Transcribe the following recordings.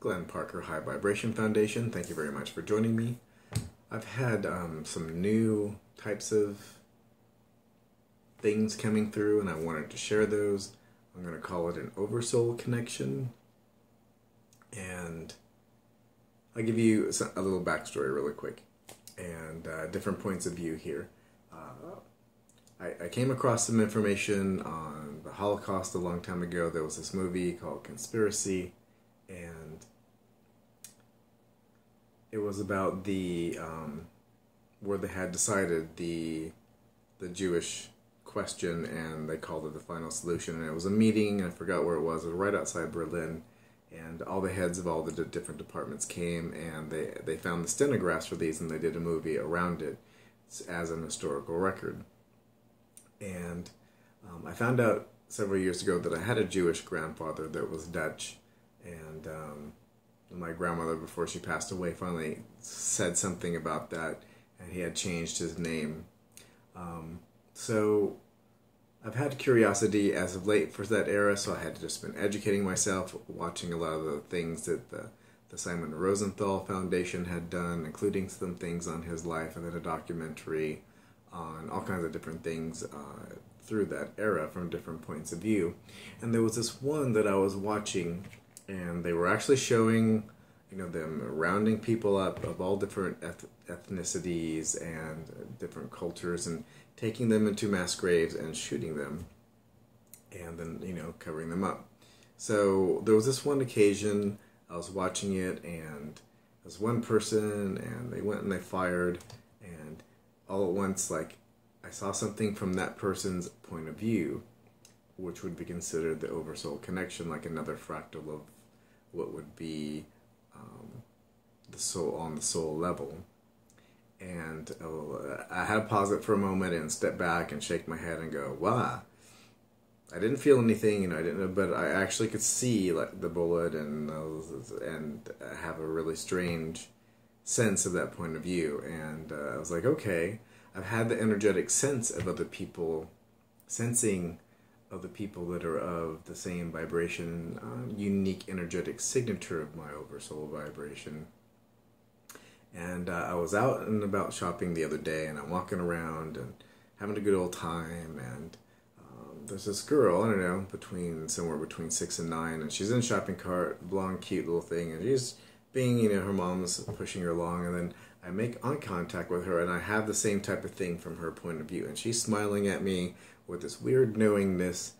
Glenn Parker High Vibration Foundation. Thank you very much for joining me. I've had some new types of things coming through, and I wanted to share those. I'm going to call it an Oversoul Connection. And I'll give you a little backstory really quick and different points of view here. I came across some information on the Holocaust a long time ago. There was this movie called Conspiracy, and it was about the where they had decided the Jewish question, and they called it the final solution. And it was a meeting, I forgot where it was right outside Berlin, and all the heads of all the different departments came, and they found the stenographs for these, and they did a movie around it as an historical record. And I found out several years ago that I had a Jewish grandfather that was Dutch, and my grandmother, before she passed away, finally said something about that, and he had changed his name. So I've had curiosity as of late for that era, so I had just been educating myself, watching a lot of the things that the Simon Rosenthal Foundation had done, including some things on his life, and then a documentary on all kinds of different things through that era from different points of view. And there was this one that I was watching, and they were actually showing, them rounding people up of all different ethnicities and different cultures, and taking them into mass graves and shooting them, and then, covering them up. So there was this one occasion, I was watching it, and there was one person, and they went and they fired, and all at once, I saw something from that person's point of view, which would be considered the Oversoul Connection, like another fractal of what would be the soul on the soul level. And I had to pause it for a moment and step back and shake my head and go, wow. I didn't feel anything, I didn't, but I actually could see the bullet and have a really strange sense of that point of view. And I was like, okay, I've had the energetic sense of other people, sensing other people that are of the same vibration, unique energetic signature of my oversoul vibration. And I was out and about shopping the other day, and I'm walking around and having a good old time, and there's this girl, I don't know, somewhere between 6 and 9, and she's in a shopping cart, blonde, cute little thing, and she's being, her mom's pushing her along, and then I make eye contact with her, and I have the same type of thing from her point of view, and she's smiling at me with this weird knowingness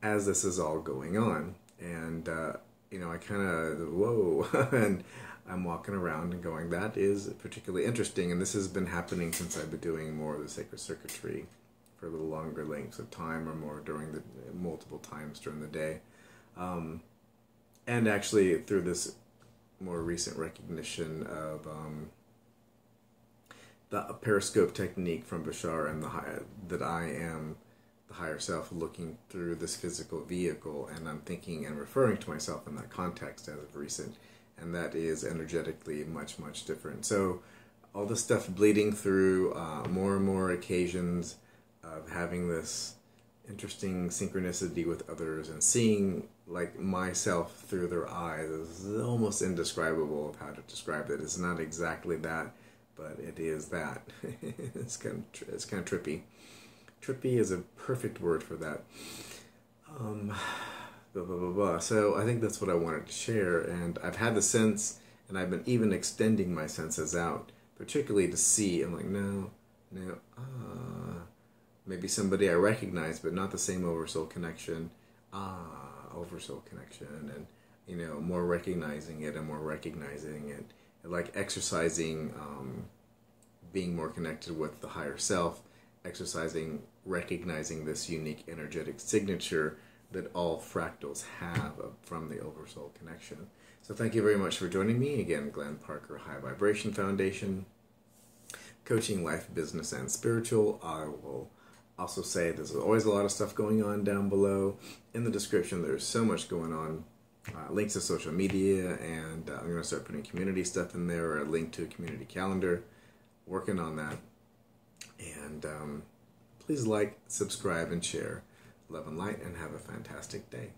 as this is all going on. And I kind of, whoa, and I'm walking around and going, that is particularly interesting, and this has been happening since I've been doing more of the sacred circuitry for a little longer lengths of time, or more during the multiple times during the day. And actually through this more recent recognition of the periscope technique from Bashar, and that I am the higher self looking through this physical vehicle, and I'm thinking and referring to myself in that context as of recent, and that is energetically much, much different. So all this stuff bleeding through, more and more occasions of having this interesting synchronicity with others, and seeing myself through their eyes is almost indescribable of how to describe it. It's not exactly that, but it is that. It's kind of trippy. Trippy is a perfect word for that. Blah, blah, blah, blah. So I think that's what I wanted to share, and I've had the sense, and I've been even extending my senses out, particularly to see. I'm like, no, maybe somebody I recognize, but not the same Oversoul Connection. Oversoul Connection, and more recognizing it and more recognizing it, like exercising, being more connected with the higher self, exercising, recognizing this unique energetic signature that all fractals have from the Oversoul Connection. So thank you very much for joining me again. Glenn Parker High Vibration Foundation, coaching life, business, and spiritual. I will also say there's always a lot of stuff going on down below. In the description, there's so much going on. Links to social media, and I'm going to start putting community stuff in there, or a link to a community calendar. Working on that. And please like, subscribe, and share. Love and light, and have a fantastic day.